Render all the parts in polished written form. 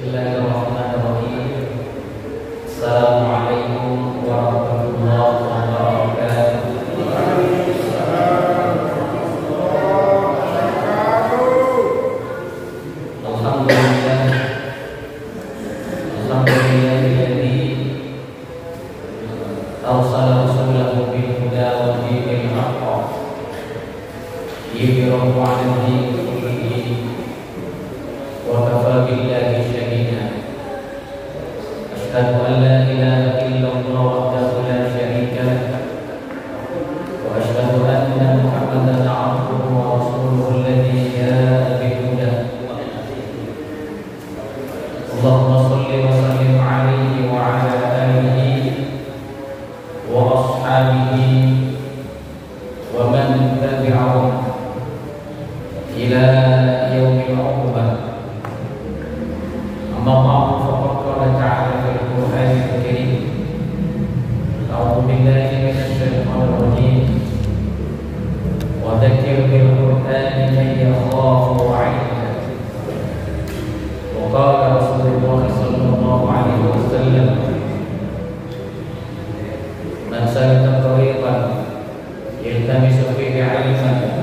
Bismillahirrahmanirrahim. Assalamualaikum warahmatullahi wabarakatuh. Alhamdulillah. Alhamdulillahilladzi arsala rasulahu bil huda wa dinil haqq liyudhhirahu 'ala ad-dini kullihi wa kafaa billahi shahida. Asyhadu an la ilaha illallah wahdahu la syarika lah wa asyhadu anna Muhammadan 'abduhu wa rasuluhu alladzi jaa'a bil huda. Allahumma shalli wa sallim 'alaihi wa 'ala alihi wa ashabihi wa man tabi'ahum ila yaumil 'uqbah. Amma ba'du, faqad qala ta'ala fil Qur'anil Karim. A'udzu billahi minasy syaithanir rajim. Wa dzakir bil Qur'ani man yakhafu 'aida. Wa qala Rasulullah sallallahu alaihi wasallam, man salaka tariqan yaltamisu fihi 'ilman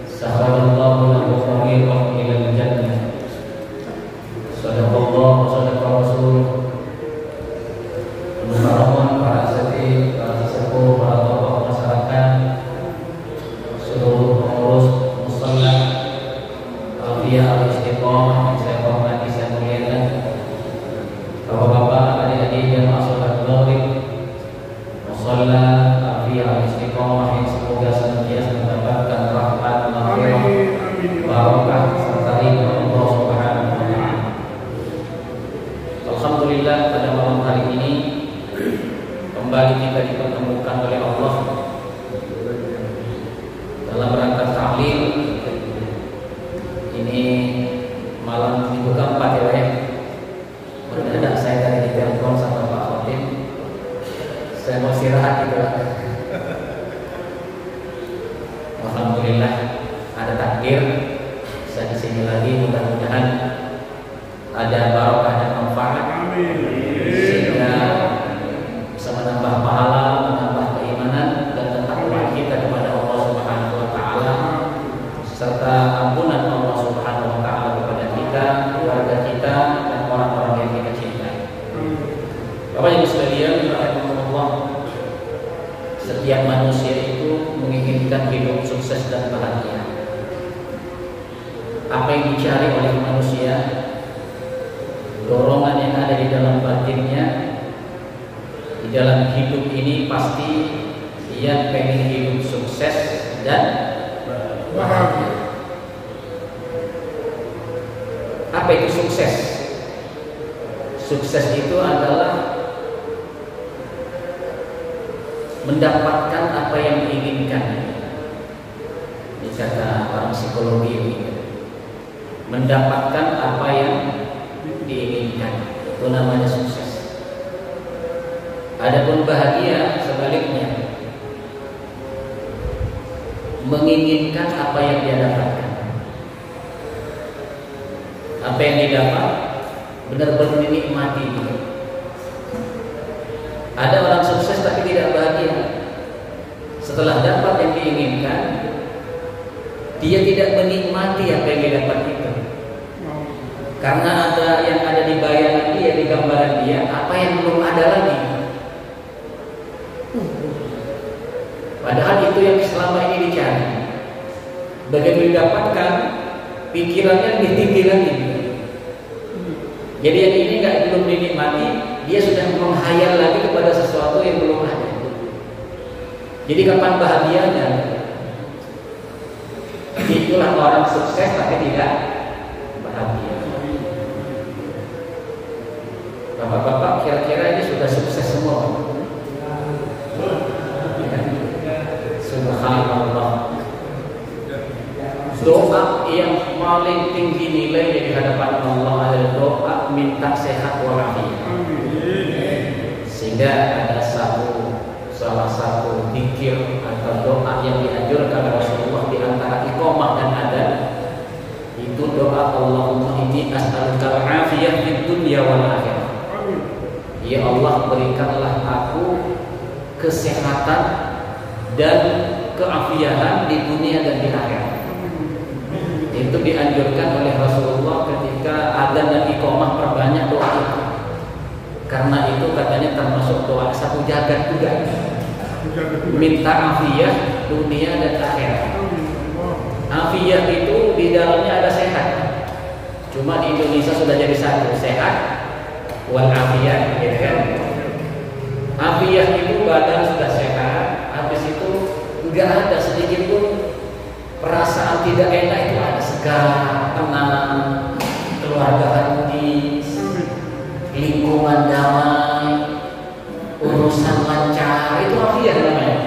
sahalallahu lahu tariqan ila al-jannah. Sadaqallah wa sadaqa rasul. Mukarraman para asatidz, para sesepuh, para tokoh masyarakat, seluruh pengurus musalla Alfiyah Al-Istiqomah yang saya hormati, saya muliakan, bapak-bapak, adik-adik jamaah salat maghrib musalla Alfiyah Al-Istiqomah yang semoga senantiasa mendapatkan rahmat, maghfirah, barakah serta ridha Allah Subhanahu wa taala. Alhamdulillah, pada malam hari ini kembali kita dipertemukan oleh Allah dalam rangka ta'lim. Ini malam minggu keempat ya. Mendadak saya tadi ditelepon sama Pak Khotib, saya mau istirahat juga. Alhamdulillah ada takdir saya di sini lagi. Mudah-mudahan ada barokah dan manfaat sehingga bisa menambah pahala, menambah keimanan dan ketakwaan kita kepada Allah Subhanahu wa taala, serta ampunan Allah Subhanahu wa taala kepada kita, keluarga kita dan orang-orang yang kita cintai. Bapak Ibu sekalian, rahimakumullah, setiap manusia itu menginginkan hidup sukses dan bahagia. Apa yang dicari oleh manusia, dorongan yang ada di dalam batinnya, di dalam hidup ini pasti ia pengen hidup sukses dan bahagia. Apa itu sukses? Sukses itu adalah mendapatkan apa yang diinginkan. Ini kata orang psikologi ini, mendapatkan apa yang diinginkan, itu namanya sukses. Adapun bahagia sebaliknya, menginginkan apa yang dia dapatkan. Apa yang didapat benar-benar dinikmati. Ada orang sukses tapi tidak bahagia. Setelah dapat yang diinginkan, dia tidak menikmati apa yang dia dapat itu. Karena ada yang ada di bayangan dia, di gambaran dia, apa yang belum ada lagi. Padahal itu yang selama ini dicari. Begitu didapatkan, pikirannya ditinggi lagi. Jadi yang ini belum dinikmati, dia sudah menghayal lagi kepada sesuatu yang belum ada. Jadi kapan bahagianya? Itulah orang sukses tapi tidak bahagia. Bapak-bapak, kira-kira ini sudah sukses semua? Subhanallah. Doa yang paling tinggi nilai di hadapan Allah adalah doa minta sehat walafiat. Sehingga ada salah satu zikir atau doa yang dianjurkan Rasulullah di antara iqamah dan adzan, itu doa Allahumma inni Inni as'aluka al-afiyah fid dunya wal akhirah. Ya Allah, berikanlah aku kesehatan dan keafiatan di dunia dan di akhirat. Itu dianjurkan oleh Rasulullah ketika adzan dan iqamah, perbanyak doa itu. Karena itu katanya termasuk doa satu jagat juga. Minta afiyah dunia dan akhirat. Afiyah itu di dalamnya ada sehat. Cuma di Indonesia sudah jadi satu, sehat wal afiyah, gitu kan? Afiyah itu badan sudah sehat, habis itu enggak ada sedikit pun perasaan tidak enak, itu ada segar, tenang, keluarga harmonis, lingkungan damai, urusan lancar, itu afiyah namanya.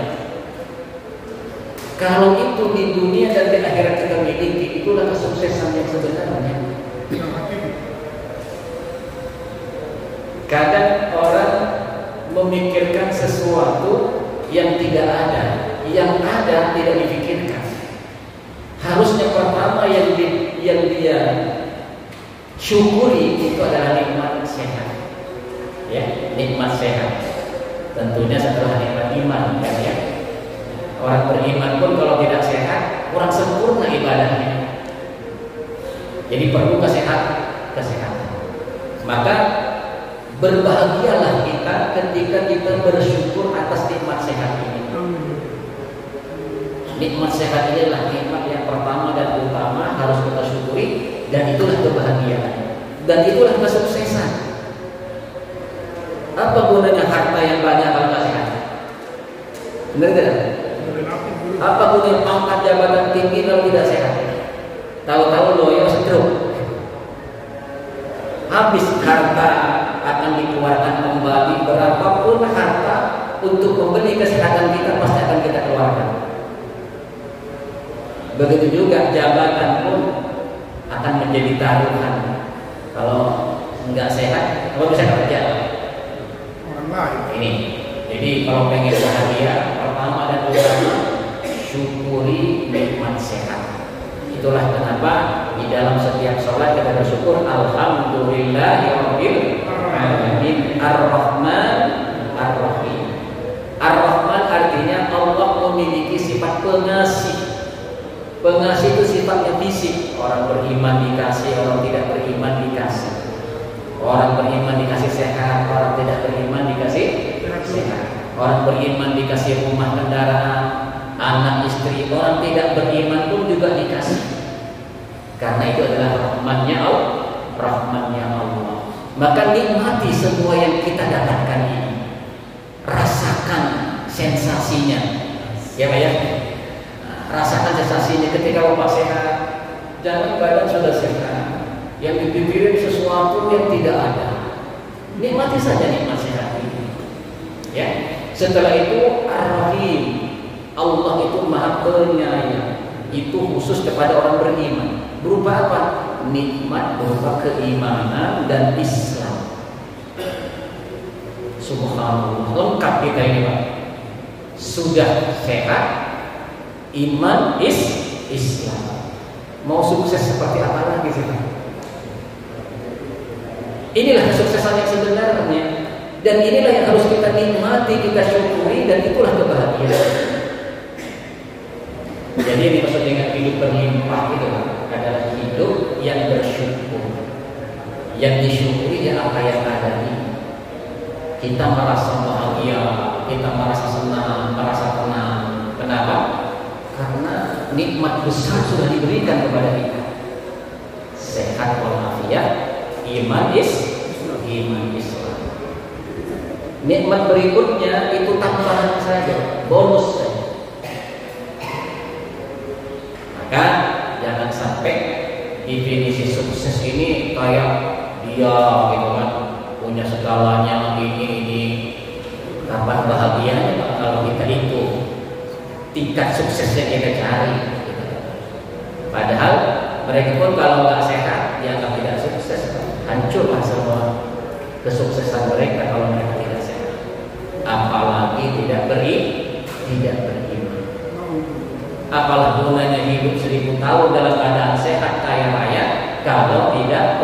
Kalau itu di dunia dan di akhirat kita miliki, itulah kesuksesan yang sebenarnya. Kadang orang memikirkan sesuatu yang tidak ada, yang ada tidak dipikirkan. Harusnya pertama yang dia syukuri itu adalah nikmat sehat, ya, nikmat sehat. Tentunya setelah nikmat iman, kan ya. Orang beriman pun kalau tidak sehat kurang sempurna ibadahnya. Jadi perlu kesehatan. Maka berbahagialah kita ketika kita bersyukur atas nikmat sehat ini. Nikmat sehat ini adalah nikmat yang pertama dan utama harus kita syukuri, dan itulah kebahagiaan dan itulah kesuksesan. Apa gunanya harta yang banyak kalau tidak sehat? Benar tidak? Apa gunanya pangkat jabatan tinggi kalau tidak sehat? Tahu-tahu loyo stroke. Habis harta akan dikeluarkan kembali, berapapun harta untuk membeli kesehatan kita pasti akan kita keluarkan. Begitu juga jabatan pun akan menjadi taruhan. Kalau nggak sehat, kalau bisa kerja. Ini. Jadi kalau pengen bahagia, pertama dan utama syukuri nikmat sehat. Itulah kenapa di dalam setiap sholat kita bersyukur alhamdulillahirabbil alamin ar-rahman ar-rahim. Ar-rahman artinya Allah memiliki sifat pengasih. Pengasih itu sifatnya fisik. Orang beriman dikasih, orang tidak beriman dikasih. Orang beriman dikasih sehat, orang tidak beriman dikasih sehat. Orang beriman dikasih rumah, kendaraan, anak, istri. Orang tidak beriman pun juga dikasih. Karena itu adalah rahmatnya Allah. Maka nikmati semua yang kita dapatkan ini. Rasakan sensasinya, ya Pak ya. Rasakan sensasinya ketika Bapak sehat. Jangan badan sudah sehat, yang dipikirin sesuatu yang tidak ada. Nikmati saja nikmat sehat ini. Ya. Setelah itu Ar-Rahim, Allah itu Maha Penyayang. Itu khusus kepada orang beriman. Berupa apa? Nikmat berupa keimanan dan Islam. Subhanallah, lengkap kita ini Pak. Sudah sehat, iman, Islam. Mau sukses seperti apa lagi sih Pak? Inilah kesuksesan yang sebenarnya. Dan inilah yang harus kita nikmati, kita syukuri, dan itulah kebahagiaan. Jadi yang dimaksud dengan hidup berlimpah itu adalah hidup yang bersyukur. Yang disyukuri ya apa yang ada ini. Kita merasa bahagia, kita merasa senang, merasa tenang. Kenapa? Karena nikmat besar sudah diberikan kepada kita. Sehat walafiat, iman Islam. Nikmat berikutnya itu tambahan saja, bonus saja. Maka jangan sampai definisi sukses ini kayak dia gitu kan, punya segalanya ini. Kapan bahagianya Pak kalau kita itu tingkat suksesnya kita cari? Padahal mereka pun kalau nggak sehat dianggap tidak sukses, hancurlah semua kesuksesan mereka kalau mereka tidak sehat. Apalagi tidak beriman. Apalah gunanya hidup 1000 tahun dalam keadaan sehat kaya raya kalau tidak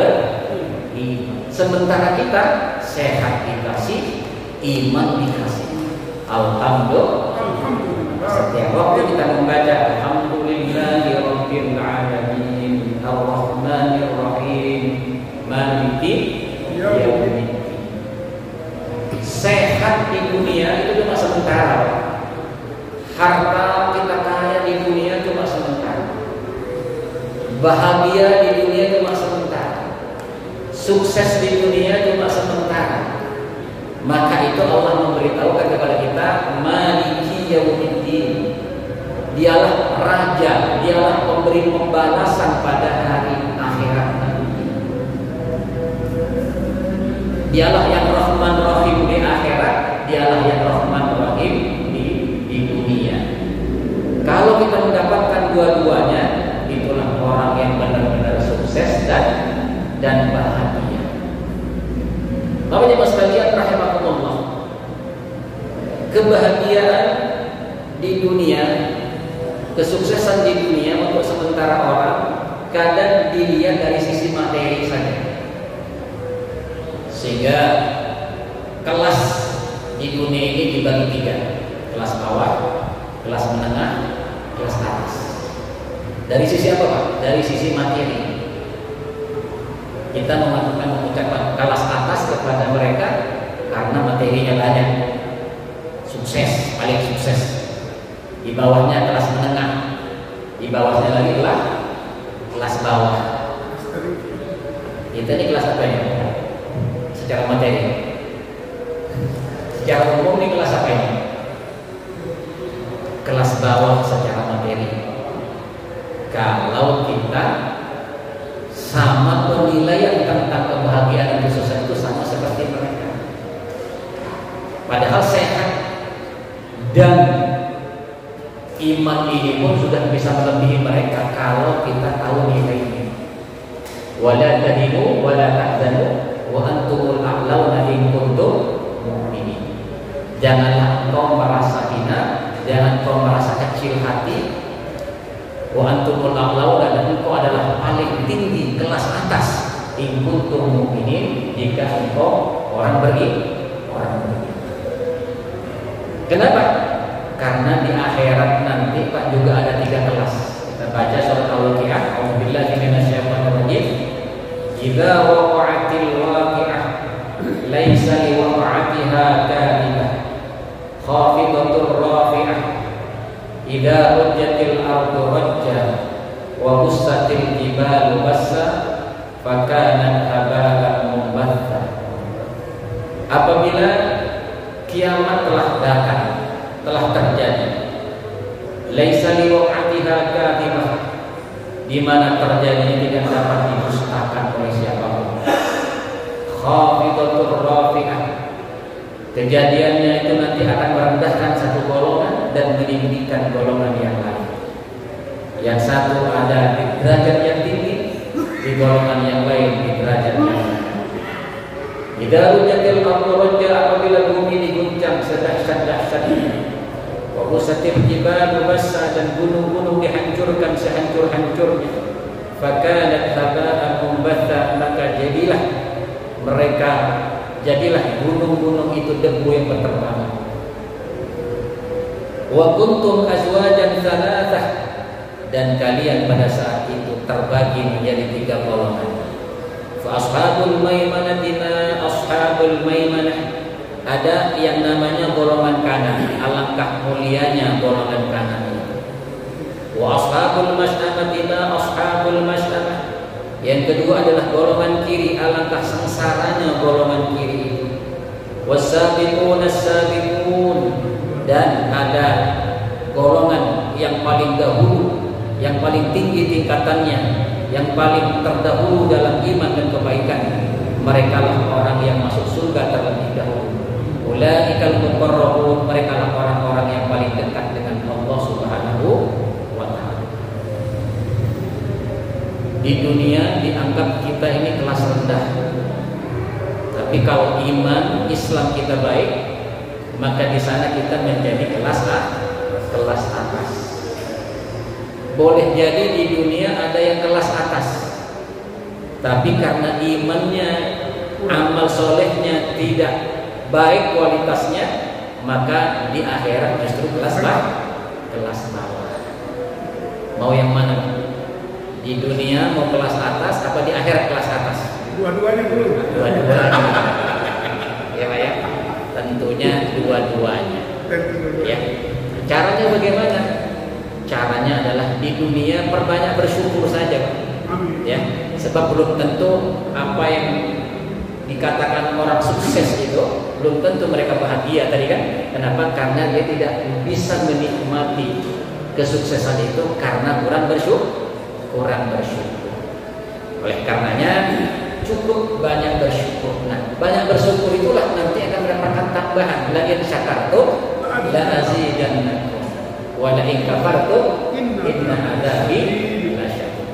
Sementara kita sehat dikasih, iman dikasih. Alhamdulillah. Setiap waktu kita membaca Alhamdulillahirabbil alamin arrahmanir rahim maliki yaumiddin. Sehat di dunia itu cuma sementara. Harta kita kaya di dunia cuma sementara. Bahagia di dunia cuma sementara. Sukses di dunia cuma sementara. Maka itu Allah memberitahukan kepada kita maliki yaumiddin. Dialah raja, dialah pemberi pembalasan pada hari akhirat nanti. Dialah yang Rahman Rahim di akhirat, dialah yang Rahman Rahim di dunia. Kalau kita mendapatkan dua-duanya, itulah orang yang benar-benar sukses dan bahagia. Bapak Ibu sekalian rahimakumullah, kebahagiaan di dunia, kesuksesan di dunia untuk sementara orang kadang dilihat dari sisi materi saja. Sehingga kelas di dunia ini dibagi tiga: kelas bawah, kelas menengah, kelas atas. Dari sisi apa Pak? Dari sisi materi. Kita mengucapkan kelas atas kepada mereka karena materinya banyak, sukses, paling sukses. Di bawahnya kelas menengah, di bawahnya lagi kelas bawah. Kita ini kelas apa ya? Secara materi. Secara umum ini kelas apa ini? Kelas bawah secara materi. Kalau kita sama penilaian tentang kebahagiaan dan kesuksesan itu sama seperti mereka. Padahal sehat dan iman ini pun sudah bisa melebihi mereka kalau kita tahu nilainya. Wala tahinu wala tahzanu wa antumul a'launa in kuntum mu'minin. Janganlah engkau merasa hina, jangan engkau merasa kecil hati. Wa antumul a'launa, dan engkau adalah paling tinggi kelas atas in kuntum mu'minin, jika engkau orang beriman. Kenapa? Karena di akhirat nanti Pak juga ada tiga kelas. Kita baca surat Al-Waqiah. A'udzubillahi minasyaitonir rajim. Idza waqa'atil waqi'ah laisa liwaqa'atiha kadhibah khafidatur rafi'ah idza rujjatil ardu rajja wa bussatil jibalu bassa fakanat haba'an mumbatha. Apabila kiamat telah datang, telah terjadi, laisa liwaqa'atiha kadhibah, di mana terjadinya tidak dapat didustakan oleh siapapun. Khafidatur rafi'ah, kejadiannya itu nanti akan merendahkan satu golongan dan meninggikan golongan yang lain. Yang satu ada di derajat yang tinggi, di golongan yang lain di derajat yang lain. Idza rujjatil ardu rajja, apabila bumi diguncang sedahsyat-dahsyatnya. Wa busatil jibalu bassa, dan gunung-gunung dihancurkan sehancur-hancurnya. Fakanat haba'an mumbatha, maka jadilah mereka, jadilah gunung-gunung itu debu yang berterbangan. Wa kuntum azwajan thalathah, dan kalian pada saat itu terbagi menjadi tiga golongan. Fa ashabul maimanati ma ashabul maimanah, ada yang namanya golongan kanan, alangkah mulianya golongan kanan itu. Wa ashabul masy'amati ma ashabul masy'amah, yang kedua adalah golongan kiri, alangkah sengsaranya golongan kiri itu. Wasabiqun as-sabiqun, dan ada golongan yang paling dahulu, yang paling tinggi tingkatannya, yang paling terdahulu dalam iman dan kebaikan. Mereka lah orang yang masuk surga terlebih dahulu. Ulaikal muqarrabun, mereka lah orang-orang yang paling dekat dengan Allah Subhanahu wa ta'ala. Di dunia dianggap kita ini kelas rendah, tapi kalau iman Islam kita baik, maka di sana kita menjadi kelas atas. Boleh jadi di dunia ada yang kelas atas, tapi karena imannya amal solehnya tidak baik kualitasnya, maka di akhirat justru kelas bawah. Mau yang mana? Di dunia mau kelas atas apa di akhirat kelas atas? Dua-duanya dulu. Dua-duanya. Ya Pak ya. Tentunya dua-duanya. Ya. Caranya bagaimana? Caranya adalah di dunia perbanyak bersyukur saja, Pak. Ya. Sebab belum tentu apa yang dikatakan orang sukses itu belum tentu mereka bahagia tadi kan? Kenapa? Karena dia tidak bisa menikmati kesuksesan itu karena kurang bersyukur. Oleh karenanya cukup banyak bersyukur. Nah, banyak bersyukur itulah nanti akan mendapatkan tambahan. La in syakartum la azidannakum wa la in kafartum inna adzabi lasyadid.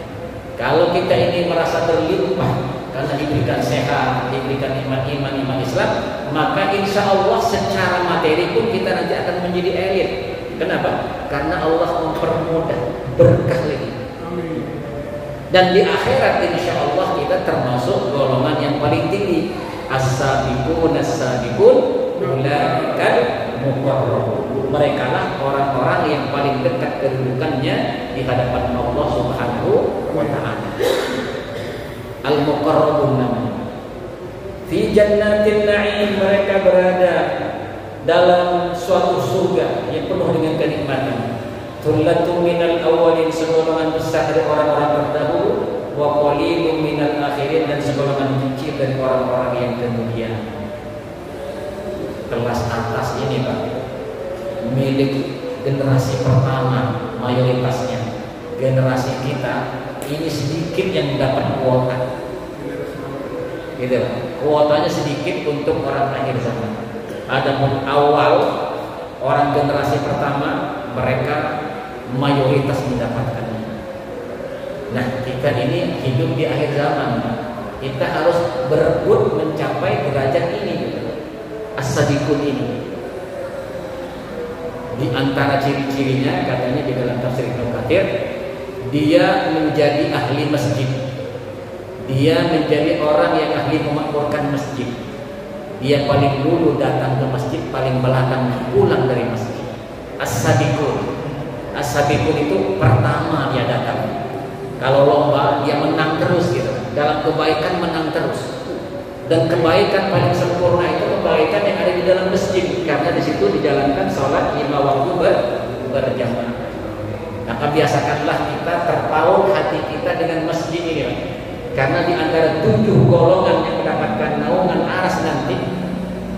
Kalau kita ini merasa berlimpah karena diberikan sehat, diberikan iman Islam, maka insya Allah secara materi pun kita nanti akan menjadi elit. Kenapa? Karena Allah mempermudah, berkah lagi. Dan di akhirat insya Allah kita termasuk golongan yang paling tinggi. As-sabiqun ulaikal muqarrabun. Mereka lah orang-orang yang paling dekat kedudukannya di hadapan Allah Subhanahu wa taala. Al-muqarrabun namanya. Fi jannatin na'im, mereka berada dalam suatu surga yang penuh dengan kenikmatan. Thullatun minal awwalin, segolongan besar dari orang-orang terdahulu, wa qalilun minal akhirin, dan segolongan kecil dari orang-orang yang kemudian. Kelas atas ini Pak, milik generasi pertama mayoritasnya. Generasi kita ini sedikit yang mendapat kuota. Gitu Pak. Kuotanya sedikit untuk orang akhir zaman. Adapun awal orang generasi pertama, mereka mayoritas mendapatkannya. Nah, kita ini hidup di akhir zaman. Kita harus berebut mencapai derajat ini, as-sabiqun ini. Di antara ciri-cirinya katanya di dalam tafsir Ibnu Katsir, dia menjadi ahli masjid. Dia menjadi orang yang ahli memakmurkan masjid. Dia paling dulu datang ke masjid, paling belakang pulang dari masjid. As-sabiqun. As-sabiqun itu pertama dia datang. Kalau lomba dia menang terus gitu. Dalam kebaikan menang terus. Dan kebaikan paling sempurna itu kebaikan yang ada di dalam masjid, karena di situ dijalankan sholat 5 waktu berjamaah. Maka biasakanlah kita terpaut hati kita dengan masjid ini, Pak. Karena di antara 7 golongan yang mendapatkan naungan aras nanti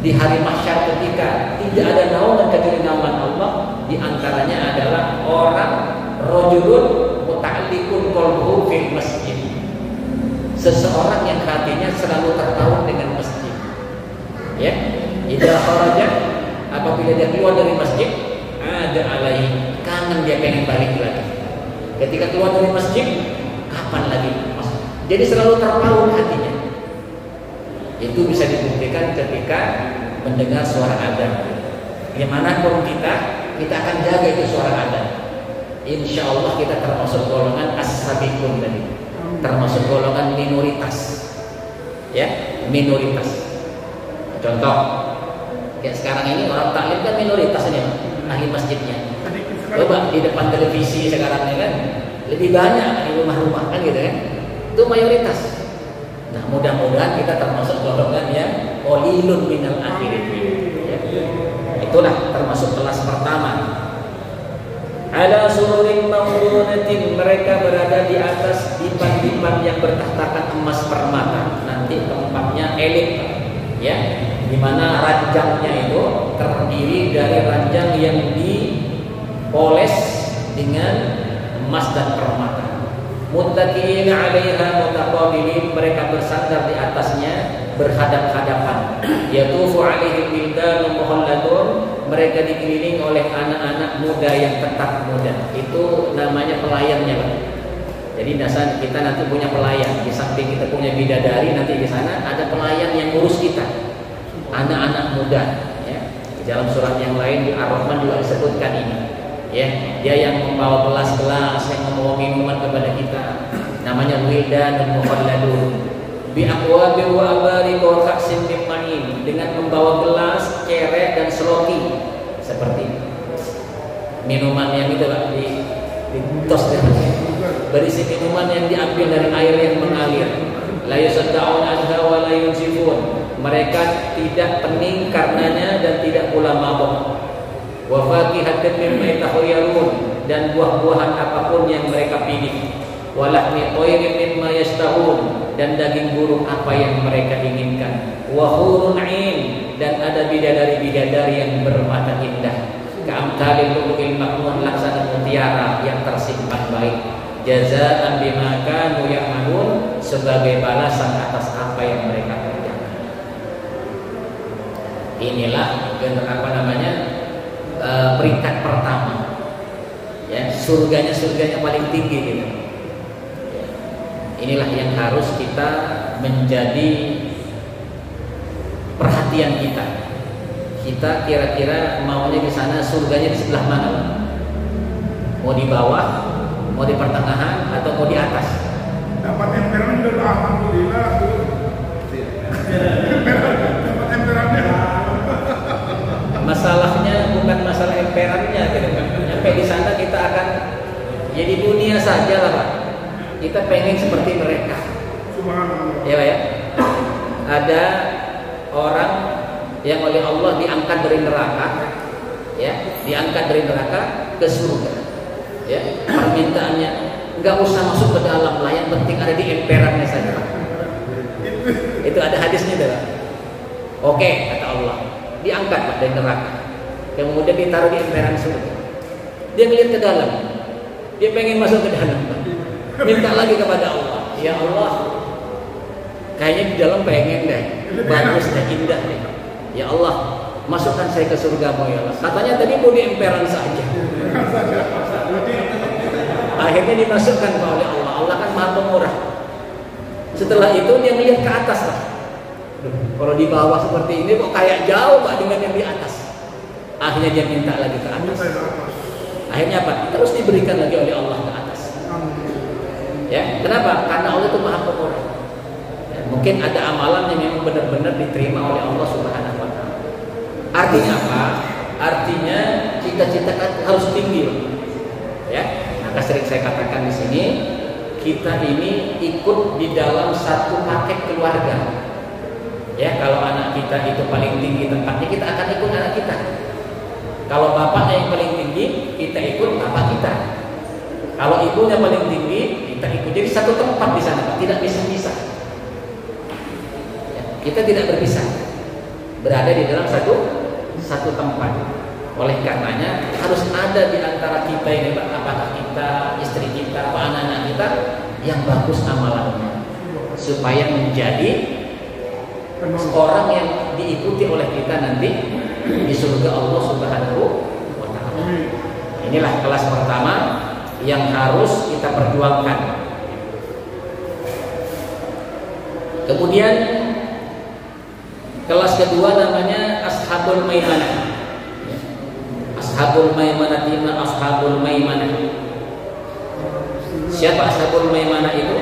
di hari mahsyar ketika tidak ada naungan kecuali naungan Allah, di antaranya adalah orang rajulun muta'alliqun qalbuhu fil masjid. Seseorang yang hatinya selalu terpaut dengan masjid. Ya, idza kharaja, apabila dia keluar dari masjid, ada alaihi, kangen dia pengen balik lagi. Ketika keluar dari masjid, kapan lagi masuk? Jadi selalu terpaut hatinya. Itu bisa dibuktikan ketika mendengar suara adzan. Dimanapun kita akan jaga itu suara adzan. Insya Allah kita termasuk golongan as-sabiqun tadi, termasuk golongan minoritas. Ya, minoritas. Contoh, ya sekarang ini orang taklim kan minoritas ini, ahli masjidnya. Coba di depan televisi sekarang ini kan lebih banyak di rumah-rumah kan gitu kan. Itu mayoritas. Nah, mudah-mudahan kita termasuk golongan yang qalilun minal akhirin. Ya. Itulah termasuk kelas pertama. Ala sururin mawdunatin, mereka berada di atas dipan-dipan yang bertahtakan emas permata. Nanti tempatnya elit, ya, di mana ranjangnya itu terdiri dari ranjang yang dipoles dengan emas dan permata. Muttaqiina 'alaiha mutaqabilin, mereka bersandar di atasnya berhadap-hadapan. Yatufu 'alaihim wildanun mukhalladun, mereka dikelilingi oleh anak-anak muda yang tetap muda. Itu namanya pelayannya, Pak. Jadi dasar kita nanti punya pelayan. Di samping kita punya bidadari, nanti di sana ada pelayan yang ngurus kita. Anak-anak muda, ya. Di dalam surat yang lain di Ar-Rahman juga disebutkan ini. Ya, dia yang membawa gelas-gelas, yang membawa minuman kepada kita. Namanya wildanun mukhalladun. bi aqwabi wa abari wa ka'sin min ma'in, dengan membawa gelas, ceret dan seloti seperti minuman yang itu lah di tos berisi minuman yang diambil dari air yang mengalir. La yusaddaun anha wa la yunzifun, mereka tidak pening karenanya dan tidak pula mabuk. Wa fakihatin mimma yatakhayyarun, dan buah-buahan apapun yang mereka pilih. Wa lahmi thayrin mimma yashtahun, dan daging burung apa yang mereka inginkan. Wa hurun 'ain, dan ada bidadari-bidadari yang bermata indah. Ka'amtalil lu'lu'il maknun, laksana mutiara yang tersimpan baik. Jazaa'an bima kanu ya'malun, sebagai balasan atas apa yang mereka kerjakan. Inilah peringkat pertama. Ya, surganya paling tinggi gitu. Ya. Inilah yang harus kita menjadi perhatian kita. Kita kira-kira maunya di sana, surganya di sebelah mana? Mau di bawah, mau di pertengahan, atau mau di atas? Dapat emperan juga alhamdulillah. Dapat emperannya. Masalahnya bukan masalah emperannya gitu kan. Sampai di sana kita akan jadi dunia saja lah Pak. Kita pengen seperti mereka. Subhanallah. Ya. Ada orang yang oleh Allah diangkat dari neraka, ya, diangkat dari neraka ke surga. Ya, permintaannya nggak usah masuk ke dalam lah, yang penting ada di emperannya saja. Itu ada hadisnya dah. Oke, kata Allah, diangkat Pak dari neraka, kemudian ditaruh di emperan surga. Dia melihat ke dalam, dia pengen masuk ke dalam, Pak. Minta lagi kepada Allah, ya Allah, kayaknya di dalam pengen deh, bagus deh, indah deh. Ya Allah, masukkan saya ke surga-Mu ya Allah. Katanya tadi mau di emperan saja. Akhirnya dimasukkan oleh Allah. Allah kan Maha Pemurah. Setelah itu dia melihat ke atas lah. Kalau di bawah seperti ini kok kayak jauh Pak dengan yang di atas. Akhirnya dia minta lagi ke atas. Akhirnya apa? Terus diberikan lagi oleh Allah ke atas. Ya, kenapa? Karena Allah itu Maha Pemurah. Ya, mungkin ada amalan yang memang benar-benar diterima oleh Allah Subhanahu wa Ta'ala. Artinya apa? Artinya cita-cita harus tinggi, ya. Maka sering saya katakan di sini, kita ini ikut di dalam satu paket keluarga. Ya, kalau anak kita itu paling tinggi tempatnya, kita akan ikut anak kita. Kalau bapaknya yang paling tinggi, kita ikut bapak kita. Kalau ibunya paling tinggi, kita ikut. Jadi satu tempat di sana, Pak. Tidak bisa-bisa. Ya, kita tidak berpisah. Berada di dalam satu tempat. Oleh karenanya harus ada di antara kita ini, Pak, apakah kita, istri kita, apa anak-anak kita yang bagus amalannya, supaya menjadi orang yang diikuti oleh kita nanti di surga Allah Subhanahu wa Ta'ala. Inilah kelas pertama yang harus kita perjuangkan. Kemudian kelas kedua namanya Ashabul Maimanah. Ashabul Maimanah, Ashabul Maimanah. Siapa Ashabul Maimanah itu?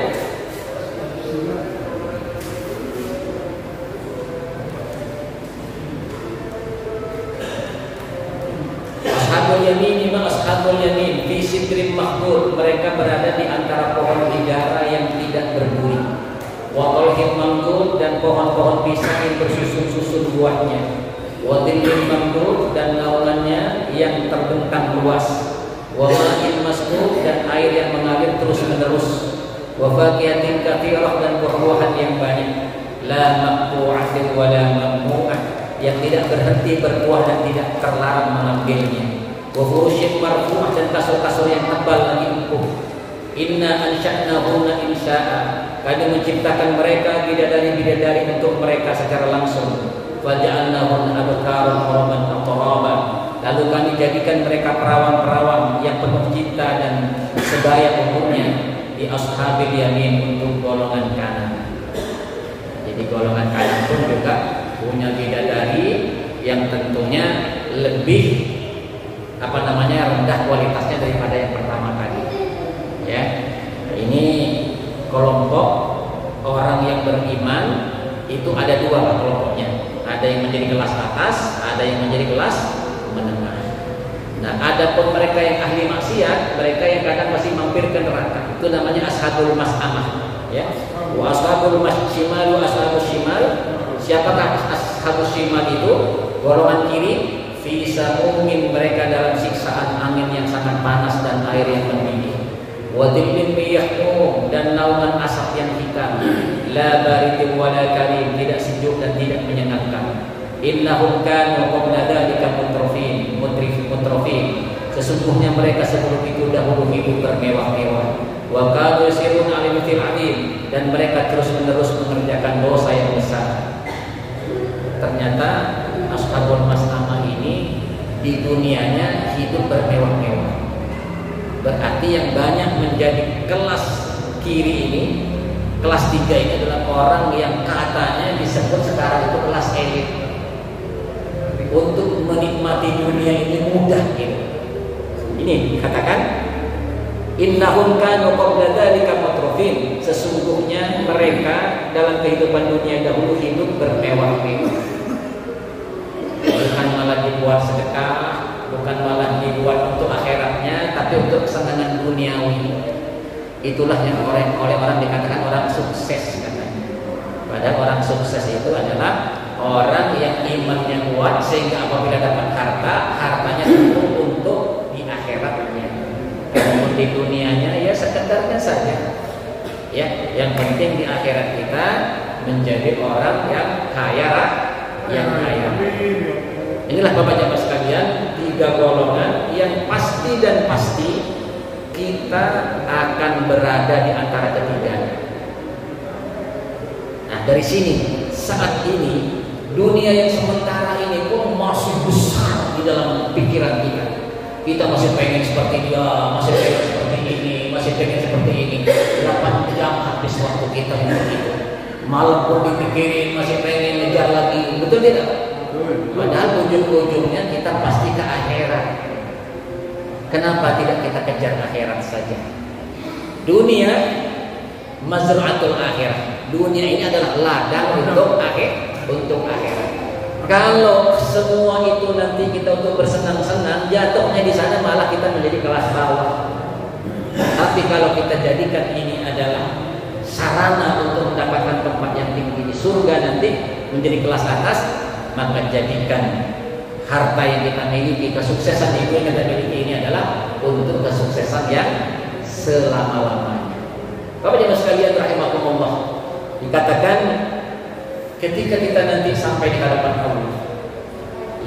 Ashabul Yamin, Ashabul Yamin fi sidrin makhdud, mereka berada di antara pohon hijrah yang tidak berduri. Wa talhin mamdud, dan pohon-pohon pisang yang bersusun-susun buahnya. Wa dhillin mamdud, dan naungannya yang terbentang luas. Wa ma'in masqub, dan air yang mengalir terus-menerus. Wa fakihatin katsirah, dan buah-buahan yang banyak. La maqtu'atin wa la mamnu'ah, yang tidak berhenti berbuah dan tidak terlarang mengambilnya. Wa furusyin marfu'ah, dan kasur-kasur yang tebal lagi empuk. Inna ansha'nahunna insya'a, kami menciptakan mereka bidadari-bidadari untuk mereka secara langsung. Faja'alnahunna abkaran uraban atraban, lalu kami jadikan mereka perawan-perawan yang penuh cinta dan sebaya umurnya. Di ashabil yamin, untuk golongan kanan. Jadi golongan kanan pun juga punya bidadari yang tentunya lebih rendah kualitasnya daripada yang pertama tadi. Ya, ini kelompok orang yang yang beriman itu ada dua kelompoknya. Ada yang menjadi kelas atas, ada yang menjadi kelas menengah. Nah, ada pun mereka yang ahli maksiat, mereka yang kadang masih mampir ke neraka. Itu namanya ashabul mas'amah, ya. Wa ashabul masyimal wa ashabus shimal. Siapakah ashabus shimal itu? Golongan kiri, fi samumin, mereka dalam siksaan angin yang sangat panas dan air yang mendidih. Wa dhillin miyahmum, dan naungan asap yang hitam. La baridin wala karim, tidak sejuk dan tidak menyenangkan. Innahum kanu qabla dzalika mutrafin. Sesungguhnya mereka sebelum itu dahulu hidup bermewah-mewah. Wa kanu yusirun 'alal mithil 'adzim, dan mereka terus-menerus mengerjakan dosa yang besar. Ternyata ashabul mas'amah ini di dunianya hidup bermewah-mewah. Berarti yang banyak menjadi kelas kiri ini, kelas 3 ini adalah orang yang katanya disebut sekarang itu kelas elit. Untuk menikmati dunia ini mudah gitu. Ini dikatakan innahum kanu qabla dzalika mutrafin, sesungguhnya mereka dalam kehidupan dunia dahulu hidup bermewah-mewah. Bukan malah dibuat sedekah, bukan malah dibuat untuk akhiratnya, tapi untuk kesenangan duniawi. Itulah yang oleh orang dikatakan orang sukses katanya. Padahal orang sukses itu adalah orang yang imannya kuat sehingga apabila dapat hartanya cukup untuk di akhiratnya. Namun di dunianya ya sekedarnya saja. Ya, yang penting di akhirat kita menjadi orang yang kaya. Inilah Bapak-Bapak sekalian, 3 golongan yang pasti dan pasti kita akan berada di antara ketiganya. Nah, dari sini saat ini dunia yang sementara ini pun masih besar di dalam pikiran kita. Kita masih pengen seperti dia, masih pengen seperti ini, masih pengen seperti ini. 8 jam habis waktu kita untuk itu. Malam pun dipikirin, masih pengen ngejar lagi. Betul tidak? Padahal ujung-ujungnya kita pasti ke akhirat. Kenapa tidak kita kejar akhirat saja? Dunia mazra'atul akhirah. Dunia ini adalah ladang untuk akhirat. Kalau semua itu nanti kita untuk bersenang-senang, jatuhnya di sana malah kita menjadi kelas bawah. Tapi kalau kita jadikan ini adalah sarana untuk mendapatkan tempat yang tinggi di surga nanti, menjadi kelas atas, maka jadikan harta yang kita miliki, kesuksesan yang kita miliki ini adalah untuk kesuksesan yang selama-lamanya. Bapak-Bapak sekalian rahimakumullah, dikatakan ketika kita nanti sampai di hadapan Allah,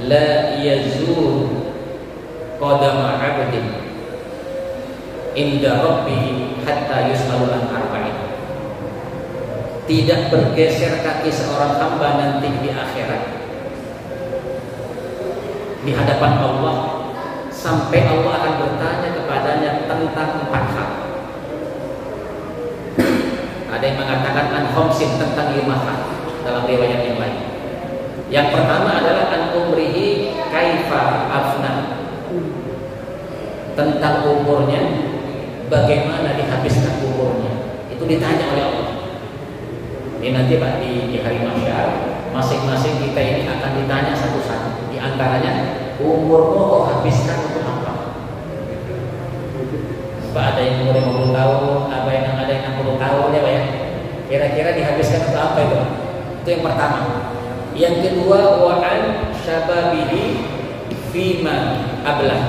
la yazul qadama 'abdin inda rabbih hatta yus'alu an arba'in. Tidak bergeser kaki seorang hamba nanti di akhirat di hadapan Allah sampai Allah akan bertanya kepadanya tentang 4 hal. Ada yang mengatakan an khamsin, tentang 5 hal dalam riwayat yang lain. Yang pertama adalah an umrihi kaifa afna, tentang umurnya, bagaimana dihabiskan umurnya. Itu ditanya oleh Allah. Ini nanti Pak di hari mahsyar, masing-masing kita ini akan ditanya satu-satu. Di antaranya, umurmu kau habiskan untuk apa? Pak, ada yang umur 50 tahun, ada yang 60 tahun ya Pak ya. Kira-kira dihabiskan untuk apa itu? Itu yang pertama. Yang kedua, wa'an syababihi fima ablah,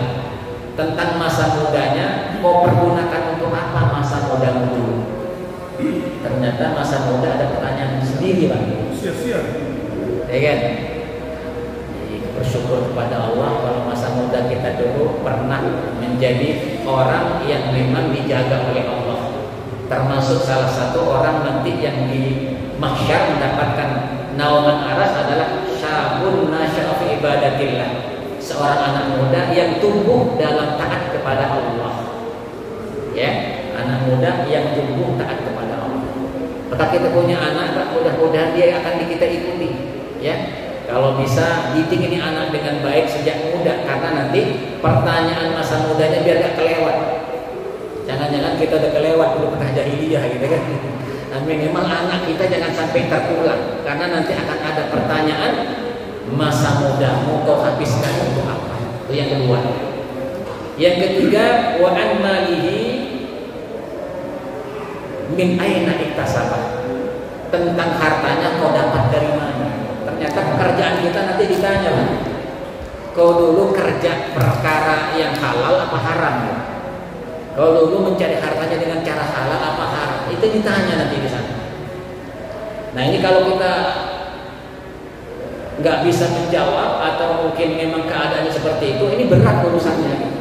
tentang masa mudanya, mau pergunakan untuk apa masa mudamu dulu. Ternyata masa muda ada pertanyaan sendiri Pak. Sia-sia. Ya kan? Jadi bersyukur kepada Allah kalau masa muda kita dulu pernah menjadi orang yang memang dijaga oleh Allah. Termasuk salah satu orang nanti yang di mahsyar mendapatkan naungan aras adalah syabun nasya'a fi ibadatillah, seorang anak muda yang tumbuh dalam taat kepada Allah. Ya, anak muda yang tumbuh taat kepada Allah. Maka kita punya anak, mudah-mudahan dia akan kita ikuti. Ya, kalau bisa didik ini anak dengan baik sejak muda, karena nanti pertanyaan masa mudanya biar gak kelewat. Jangan-jangan kita udah kelewat dulu pernah jahiliyah gitu kan. minimal anak kita jangan sampai terpulang, karena nanti akan ada pertanyaan, masa mudamu kau habiskan untuk apa? Itu yang kedua. Yang ketiga, wa an malihi min aina iktasaba. Tentang hartanya kau dapat dari mana? Ternyata pekerjaan kita nanti ditanya, kau dulu kerja perkara yang halal apa haram? Kau dulu mencari hartanya dengan cara halal apa haram? Itu ditanya nanti di sana. Nah ini kalau kita nggak bisa menjawab atau mungkin memang keadaannya seperti itu, ini berat urusannya.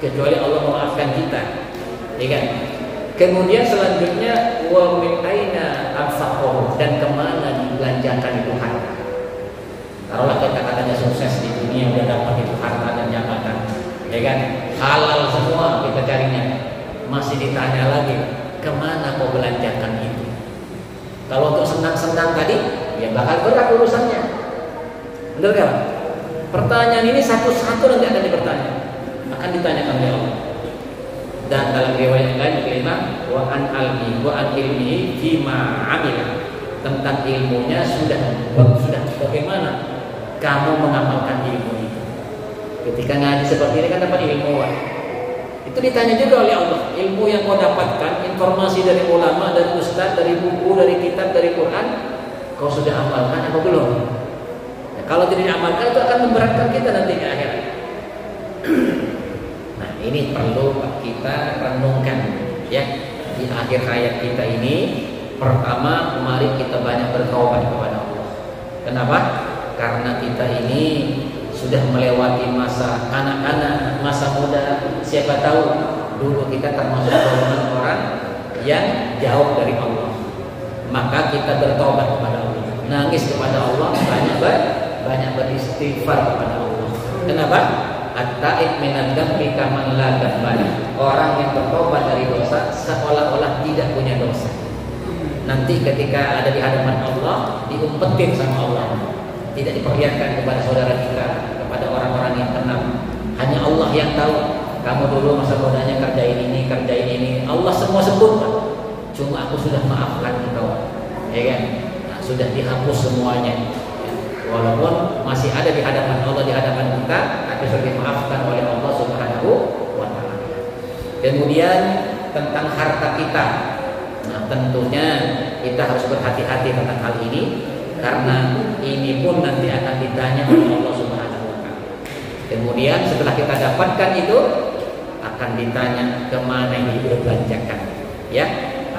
Kecuali Allah memaafkan kita, ya kan? Kemudian selanjutnya wa min aina anfaqahu, dan kemana dibelanjakan itu harta. Taruhlah kita katanya sukses di dunia, udah dapat itu harta dan jabatan, ya kan? Halal semua kita carinya, masih ditanya lagi kemana kau belanjakan itu. Kalau untuk senang-senang tadi, ya bakal berat urusannya. Benar kan? Pertanyaan ini satu-satu nanti akan dipertanya, akan ditanyakan oleh Allah. Dan dalam riwayat lain kelima, wa an ilmihi fima amila, tentang ilmunya sudah bagaimana kamu mengamalkan ilmu itu. Ketika ngaji seperti ini kan dapat ilmu, itu ditanya juga oleh Allah. Ilmu yang kau dapatkan, informasi dari ulama, dari ustaz, dari buku, dari kitab, dari Quran, kau sudah amalkan apa belum? Nah, kalau tidak diamalkan itu akan memberatkan kita nanti ke akhirat. Nah ini perlu kita renungkan ya di akhir hayat kita ini. Pertama, mari kita banyak bertaubat kepada Allah. Kenapa? Karena kita ini sudah melewati masa anak-anak, masa muda. Siapa tahu dulu kita termasuk golongan orang yang jauh dari Allah. Maka kita bertobat kepada Allah, nangis kepada Allah, banyak beristighfar kepada Allah. Kenapa? At-ta'ib minad dzambi kaman la dzambala. Orang yang bertobat dari dosa seolah-olah tidak punya dosa. Nanti ketika ada di hadapan Allah, diumpetin sama Allah, tidak diperlihatkan kepada saudara kita, kepada orang-orang yang tenang. Hanya Allah yang tahu. Kamu dulu masa mudanya kerjain ini. Allah semua sebutkan. Cuma aku sudah maafkan engkau, ya kan? Nah, sudah dihapus semuanya. Ya. Walaupun masih ada di hadapan Allah, di hadapan kita, tapi sudah dimaafkan oleh Allah Subhanahu wa Ta'ala. Kemudian tentang harta kita. Nah, tentunya kita harus berhati-hati tentang hal ini, karena ini pun nanti akan ditanya oleh Allah Subhanahu wa Ta'ala. Kemudian setelah kita dapatkan itu, akan ditanya kemana ini dibelanjakan, ya.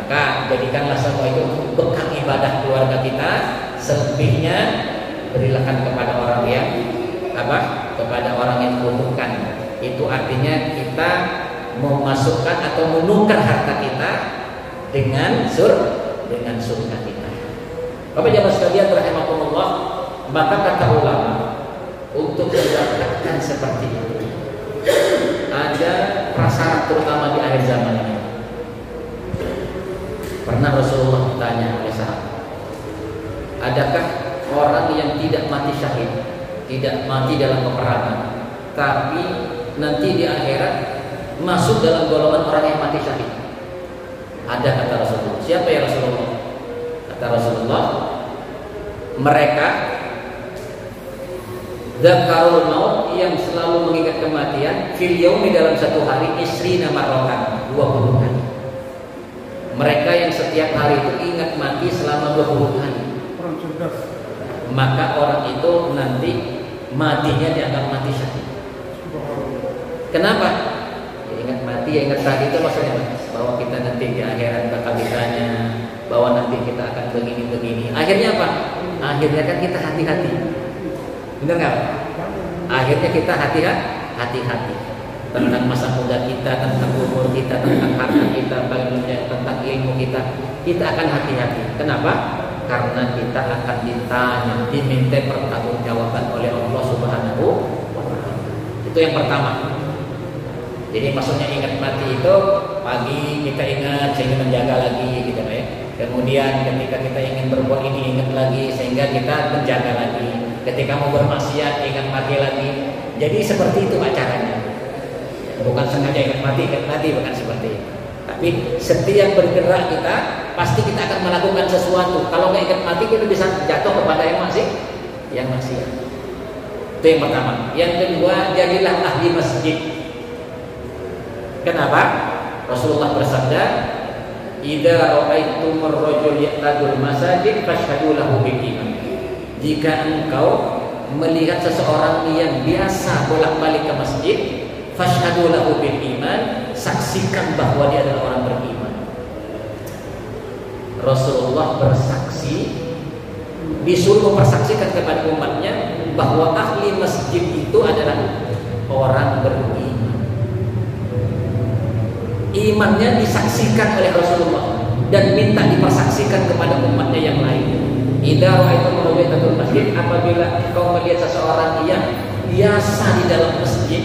Maka jadikanlah semua itu bekal ibadah keluarga kita. Selebihnya berikan kepada orang yang kepada orang yang membutuhkan. Itu artinya kita memasukkan atau menukar harta kita dengan surga kita. Bapak jamaah sekalian rahimakumullah, maka kata ulama, untuk mendapatkan seperti itu ada prasyarat, terutama di akhir zaman ini. Pernah Rasulullah ditanya oleh sahabat, adakah orang yang tidak mati syahid, tidak mati dalam peperangan, tapi nanti di akhirat masuk dalam golongan orang yang mati syahid? Ada, kata Rasulullah. Siapa ya Rasulullah? Kata Rasulullah, mereka dzakarul maut, yang selalu mengingat kematian, fil yaumi, dalam satu hari, isrina marratan, 20 kali. Mereka yang setiap hari itu ingat mati selama 20 kali, maka orang itu nanti matinya dianggap mati syahid. Kenapa? Ya, ingat mati, ya ingat tadi itu maksudnya bahwa kita nanti di akhirat bakal ditanya, bahwa nanti kita akan begini. Akhirnya apa? Akhirnya kan kita hati-hati. Benar nggak? Akhirnya kita hati-hati tentang masa muda kita, tentang umur kita, tentang harta kita, tentang ilmu kita. Kita akan hati-hati. Kenapa? Karena kita akan ditanya, diminta pertanggungjawaban oleh Allah Subhanahu wa Ta'ala. Itu yang pertama. Jadi maksudnya ingat mati itu pagi kita ingat sehingga menjaga lagi, gitu ya. Kemudian ketika kita ingin berbuat ini, ingat lagi sehingga kita menjaga lagi. Ketika mau bermaksiat, ingat mati lagi. Jadi seperti itu caranya. Bukan sengaja ingat mati, bukan seperti itu. Tapi setiap bergerak kita pasti kita akan melakukan sesuatu. Kalau nggak ingat mati kita bisa jatuh kepada yang maksiat. Itu yang pertama. Yang kedua, jadilah ahli masjid. Kenapa? Rasulullah bersabda, "Idza ra'aitumur rajul ya'tadul masajid fashhadu lahu bil iman." Jika engkau melihat seseorang yang biasa bolak-balik ke masjid, fashhadu lahu bil iman, saksikan bahwa dia adalah orang beriman. Rasulullah bersaksi, disuruh mempersaksikan kepada umatnya bahwa ahli masjid itu adalah orang beriman. Imannya disaksikan oleh Rasulullah dan minta dipersaksikan kepada umatnya yang lain. Idza ra'aitum rajulan masjid, apabila kau melihat seseorang yang biasa di dalam masjid,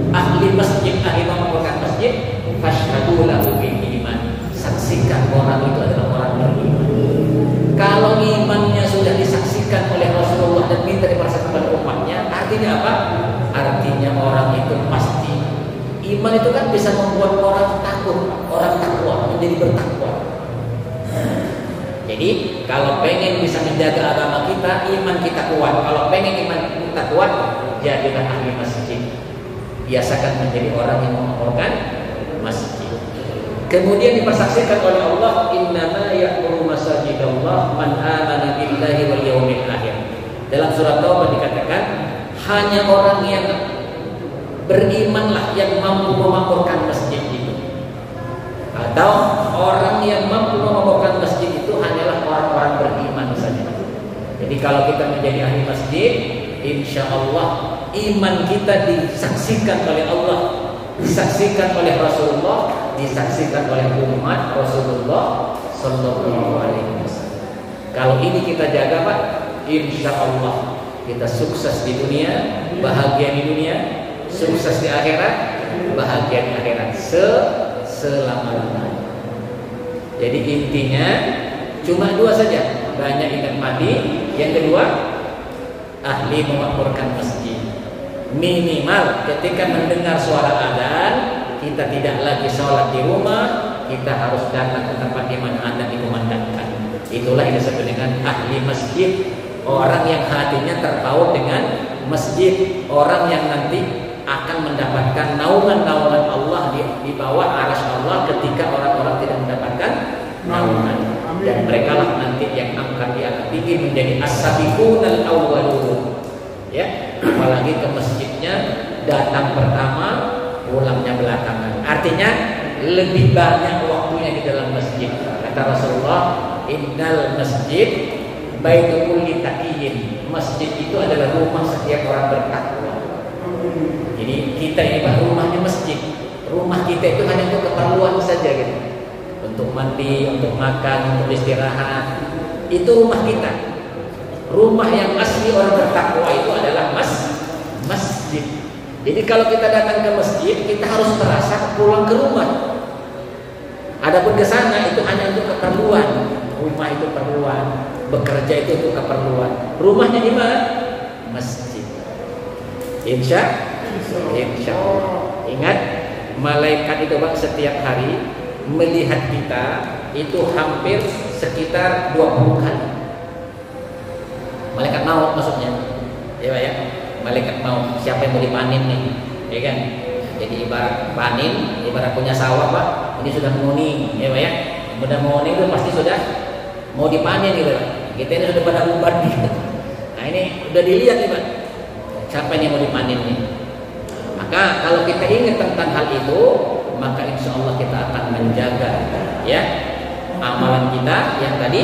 ahli masjid, ahli memampukan masjid, fashhadu lahu bil iman, saksikan orang itu adalah orang beriman. Kalau imannya sudah disaksikan oleh Rasulullah dan minta dipersaksikan kepada umatnya, artinya apa? Artinya orang itu pasti. Iman itu kan bisa membuat orang takut, orang takwa menjadi bertakwa. Jadi kalau pengen bisa menjaga agama kita, iman kita kuat. Kalau pengen iman kita kuat, jadilah ahli masjid. Biasakan menjadi orang yang menghormati masjid. Kemudian dipersaksikan oleh Allah, innama ya'muru masajidallah man amana billahi wal yawmil akhir. Dalam surat Taubah dikatakan, hanya orang yang berimanlah yang mampu memakmurkan masjid itu. Atau orang yang mampu memakmurkan masjid itu hanyalah orang-orang beriman saja. Jadi kalau kita menjadi ahli masjid, insya Allah iman kita disaksikan oleh Allah, disaksikan oleh Rasulullah, disaksikan oleh umat Rasulullah Sallallahu Alaihi Wasallam. Kalau ini kita jaga, Pak, insya Allah kita sukses di dunia, bahagia di dunia, sukses di akhirat, bahagia di akhirat selama-lamanya. Jadi intinya cuma dua saja, banyak ingat mati. Yang kedua, ahli memakmurkan masjid. Minimal ketika mendengar suara adzan, kita tidak lagi sholat di rumah, kita harus datang ke tempat di mana adzan dikumandangkan. Itulah yang disebut dengan ahli masjid, orang yang hatinya terpaut dengan masjid, orang yang nanti akan mendapatkan naungan-naungan Allah di bawah arsy Allah ketika orang-orang tidak mendapatkan naungan. Dan mereka lah nanti yang akan diangkat tinggi menjadi as-sabiqunal awwalun. Ya, apalagi ke masjidnya datang pertama, pulangnya belakangan. Artinya lebih banyak waktunya di dalam masjid. Kata Rasulullah, innal masjid baitul kulli taqiyyin. Masjid itu adalah rumah setiap orang bertakwa. Jadi kita ini Pak, rumahnya masjid. Rumah kita itu hanya untuk keperluan saja gitu. Untuk mandi, untuk makan, untuk istirahat. Itu rumah kita. Rumah yang asli orang bertakwa itu adalah masjid. Jadi kalau kita datang ke masjid, kita harus terasa pulang ke rumah. Adapun ke sana itu hanya untuk keperluan. Rumah itu keperluan, bekerja itu untuk keperluan. Rumahnya di mana? Masjid. Insya Allah. Ingat, malaikat itu Pak setiap hari melihat kita itu hampir sekitar 20 kali. Malaikat maut maksudnya, ya Pak ya. Malaikat maut, siapa yang mau dipanen nih, ya kan? Jadi ibarat panen, ibarat punya sawah Pak, ini sudah menguning, ya Pak ya. Sudah menguning itu pasti sudah mau dipanen gitu Pak. Kita ini sudah pada uban gitu. Nah ini udah dilihat nih Pak, siapa yang mau dipanen nih. Maka kalau kita ingat tentang hal itu, maka insya Allah kita akan menjaga ya amalan kita yang tadi.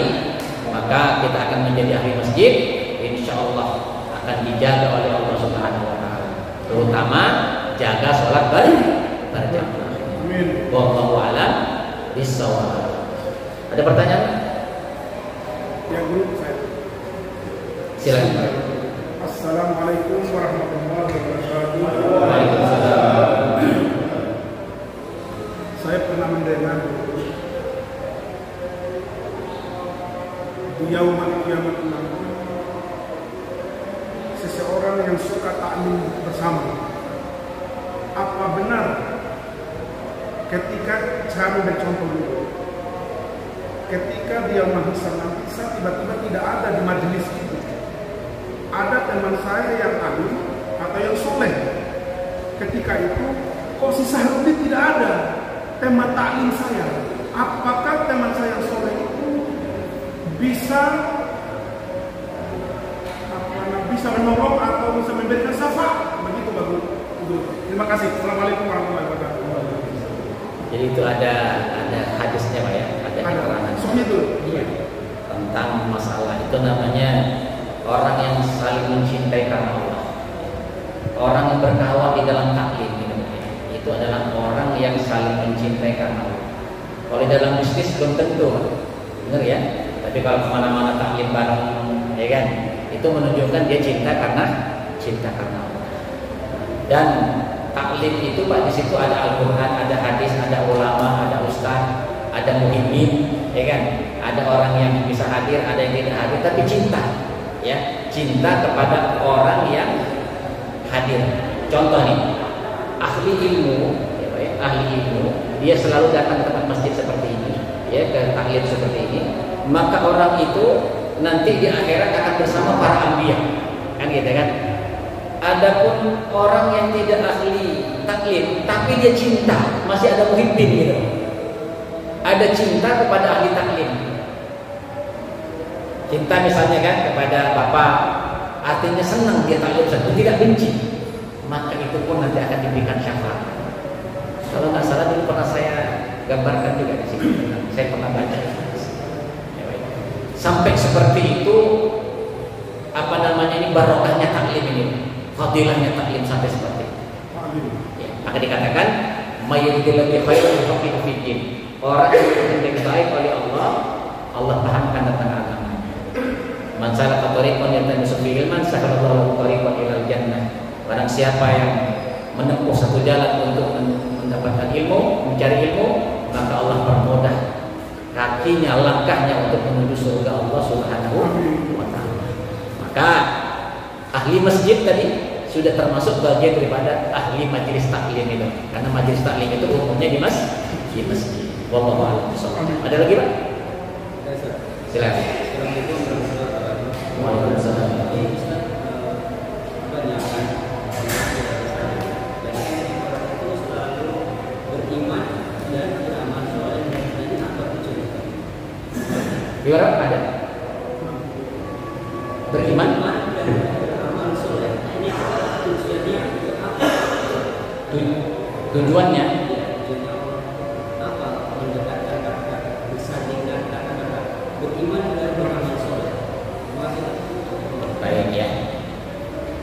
Maka kita akan menjadi ahli masjid, insya Allah akan dijaga oleh Allah Subhanahu Wa Taala. Terutama jaga sholat berjamaah. Wallahu a'lam bishawab. Ada pertanyaan? Yang grup saya. Silakan. Assalamualaikum warahmatullahi wabarakatuh. Waalaikumsalam. Saya pernah mendengar di Yaumul Qiyamah nanti seseorang yang suka taklim bersama. Apa benar ketika saya ambil contoh dulu, ketika dia menghisap nanti tiba-tiba tidak ada di majelis itu. Ada teman saya yang alim atau yang soleh. Ketika itu, kok si Sahrudin tidak ada teman taklim saya? Apakah teman saya yang soleh itu bisa menolong atau bisa memberikan syafaat? Begitu bagus. Terima kasih. Assalamualaikum warahmatullahi wabarakatuh. Jadi itu ada hadisnya Pak ya, ada keterangan. Iya. Tentang masalah itu namanya orang yang saling mencintai karena Allah. Orang yang berkawan di dalam taklim itu adalah orang yang saling mencintai karena Allah. Kalau di dalam bisnis belum tentu, benar ya. Tapi kalau kemana-mana taklim bareng, ya kan, itu menunjukkan dia cinta karena Allah. Dan taklim itu Pak, di situ ada Al-Quran, ada hadis, ada ulama, ada ustaz, ada muhibin, ya kan? Ada orang yang bisa hadir, ada yang tidak hadir, tapi cinta, ya, cinta kepada orang yang hadir. Contoh nih, ahli ilmu, ya, ahli ilmu, dia selalu datang ke tempat masjid seperti ini, ya, ke taklim seperti ini. Maka orang itu nanti di akhirat akan bersama para anbiya, kan gitu kan? Adapun orang yang tidak ahli taklim tapi dia cinta, masih ada muhibbin gitu. Ada cinta kepada ahli taklim. Cinta misalnya kan kepada bapak, artinya senang dia taklim satu, tidak benci. Maka itu pun nanti akan diberikan syafaat. Kalau nggak salah dulu pernah saya gambarkan juga di sini. Saya pernah baca. Sampai seperti itu, apa namanya ini, barokahnya taklim ini, fadilahnya taklim sampai seperti itu. Ya, maka dikatakan mayyitul khairu yufaqihu fiddin. Orang yang diketahui oleh Allah, Allah pahamkan tentang agama. Man salaka tariqan yaltamisu fihi ilman sahalallahu tariqan ilal jannah. Barang siapa yang menempuh satu jalan untuk mendapatkan ilmu, mencari ilmu, maka Allah permudah kakinya, langkahnya untuk menuju surga Allah Subhanahu wa ta'ala. Maka ahli masjid tadi sudah termasuk bagian daripada ahli majelis taklim itu. Karena majelis taklim itu umumnya di masjid. Wallahu a'lam bishawab. Ada lagi Pak? Silakan. Waalaikumsalam. Gimana ada? Beriman? Tujuannya? Baik ya.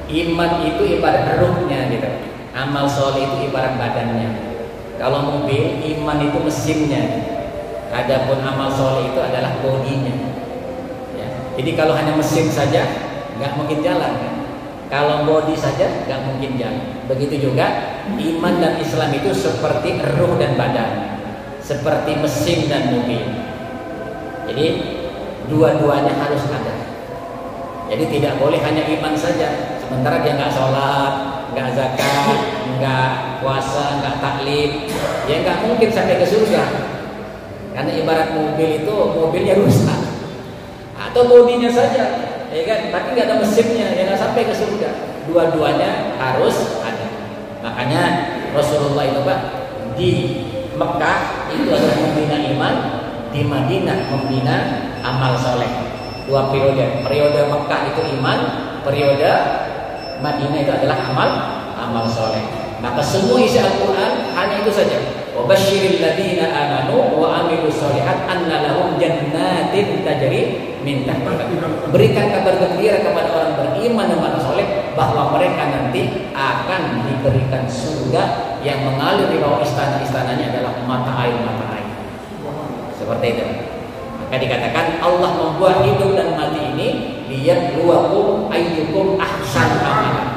Iman itu ibarat ruhnya gitu. Amal soleh itu ibarat badannya. Kalau mobil, iman itu mesinnya. Adapun amal soleh itu adalah bodinya. Ya. Jadi kalau hanya mesin saja nggak mungkin jalan. Kan? Kalau bodi saja nggak mungkin jalan. Begitu juga iman dan Islam itu seperti ruh dan badan, seperti mesin dan mobil. Jadi dua-duanya harus ada. Jadi tidak boleh hanya iman saja, sementara dia nggak sholat, nggak zakat, nggak puasa, nggak taklim, ya nggak mungkin sampai ke surga. Karena ibarat mobil itu mobilnya rusak, atau bodinya saja, ya kan? Tapi nggak ada mesinnya, ya nggak sampai ke surga. Dua-duanya harus ada. Makanya Rasulullah itu Pak di Mekah itu adalah membina iman, di Madinah membina amal soleh. Dua periode. Periode Mekah itu iman, periode Madinah itu adalah amal soleh. Maka semua isi Al-Quran hanya itu saja. Wabashiril ladina amanu wa amilus solihat anna lahum jannatin tajri min tahtiha. Berikan kabar gembira kepada orang beriman dan beramal soleh bahwa mereka nanti akan diberikan surga yang mengalir di bawah istana-istananya adalah mata air. Seperti itu. Maka dikatakan Allah membuat hidup dan mati ini liyabluwakum ayyukum ahsanu amalan.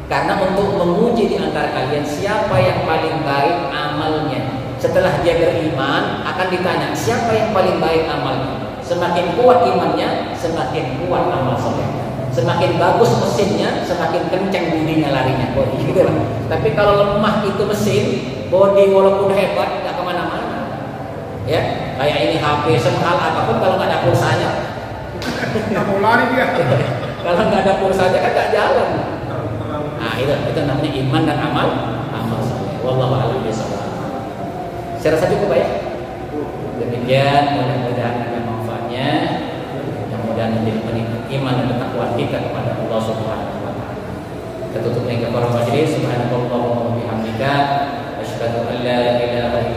Karena untuk menguji di antara kalian siapa yang paling baik amalnya. Setelah dia beriman akan ditanya siapa yang paling baik amalnya. Semakin kuat imannya, semakin kuat amal soleh. Semakin bagus mesinnya, semakin kencang bunyinya larinya body gitu lah. Tapi kalau lemah itu mesin, body walaupun hebat nggak kemana-mana. Ya, kayak ini HP semahal apapun kalau nggak ada pulsanya, nggak mau lari dia. kalau nggak ada pulsanya kan nggak jalan. Nah itu namanya iman dan amal saleh. Wallahu a'lam bishawab. Saya rasa cukup ya. Demikian, mudah-mudahan ada manfaatnya. Mudah-mudahan menjadi peningkat iman dan ketakwaan kita kepada Allah Subhanahu wa taala. Kita tutup dengan kafaratul majlis. Subhanallah wa bihamdika asyhadu an la ilaha illa